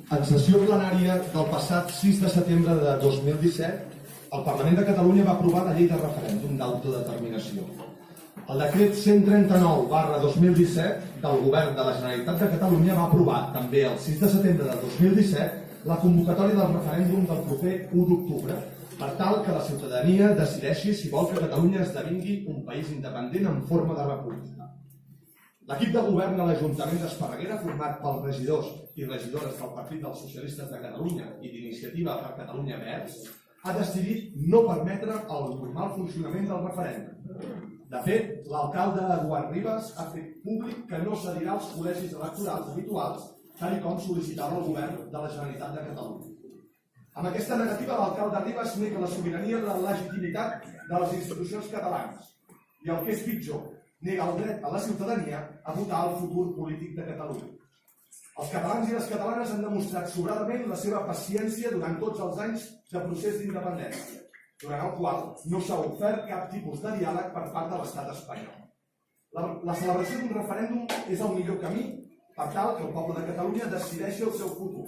En sessió plenària del passat 6 de setembre de 2017, el Parlament de Catalunya va aprovar la llei de referèndum d'autodeterminació. El decret 139/2017 del Govern de la Generalitat de Catalunya va aprovar també el 6 de setembre de 2017 la convocatòria del referèndum del proper 1 d'octubre per tal que la ciutadania decideixi si vol que Catalunya esdevingui un país independent en forma de república. L'equip de govern a l'Ajuntament d'Esparreguera, format pels regidors i regidores del Partit dels Socialistes de Catalunya i d'Iniciativa per Catalunya Verds, ha decidit no permetre el normal funcionament del referèndum. De fet, l'alcalde Eduard Ribas ha fet públic que no cedirà als col·legis electorals habituals, tal com sol·licitava el govern de la Generalitat de Catalunya. Amb aquesta negativa, l'alcalde Ribas nega la sobirania i la legitimitat de les institucions catalanes. I el que és pitjor, nega el dret a la ciutadania a votar el futur polític de Catalunya. Els catalans i les catalanes han demostrat sobradament la seva paciència durant tots els anys de procés d'independència, durant el qual no s'ha ofert cap tipus de diàleg per part de l'estat espanyol. La celebració d'un referèndum és el millor camí per tal que el poble de Catalunya decideixi el seu futur.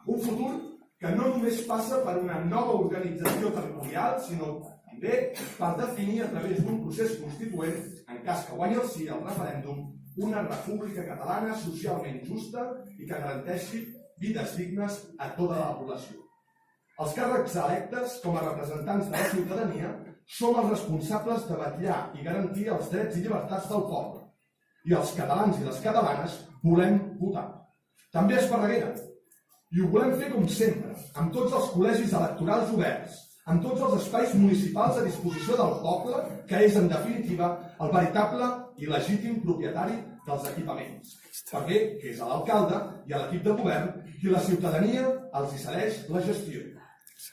Un futur que no només passa per una nova organització territorial, sinó també per definir a través d'un procés constituent, en cas que guanyi el sí al referèndum, una república catalana socialment justa i que garanteixi vides dignes a tota la població. Els càrrecs electes, com a representants de la ciutadania, som els responsables de vetllar i garantir els drets i llibertats del poble. I els catalans i les catalanes volem votar. També a Esparreguera. I ho volem fer com sempre, amb tots els col·legis electorals oberts, amb tots els espais municipals a disposició del poble, que és, en definitiva, el veritable i legítim propietari dels equipaments. Perquè és a l'alcalde i a l'equip de govern qui la ciutadania els hi cedeix la gestió.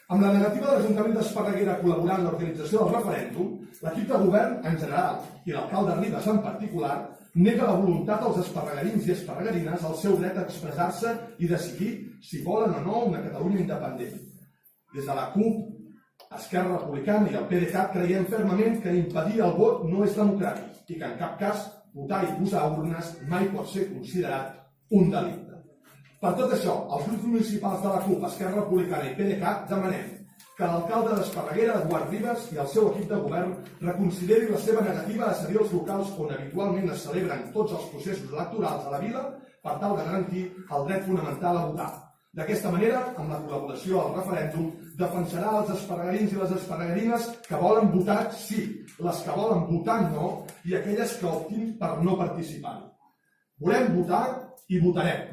Amb la negativa de l'Ajuntament d'Esparreguera a col·laborar en l'organització del referèndum, l'equip de govern en general i l'alcalde Ribas en particular nega la voluntat als esparreguerins i esparreguerines al seu dret a expressar-se i decidir si volen o no una Catalunya independent. Des de la CUP, Esquerra Republicana i el PDeCAT creiem fermament que impedir el vot no és democràtic i que en cap cas votar i posar urnes mai pot ser considerat un delicte. Per tot això, els grups municipals de la CUP, Esquerra Republicana i PDeCAT demanem que l'alcalde d'Esparreguera, Eduard Ribas, i el seu equip de govern reconsideri la seva negativa a cedir els locals on habitualment es celebren tots els processos electorals a la vila per tal de garantir el dret fonamental a votar. D'aquesta manera, amb la col·laboració al referèndum, defensarà els esparreguerins i les esparreguerines que volen votar sí, les que volen votar no i aquelles que optin per no participar. Volem votar i votarem.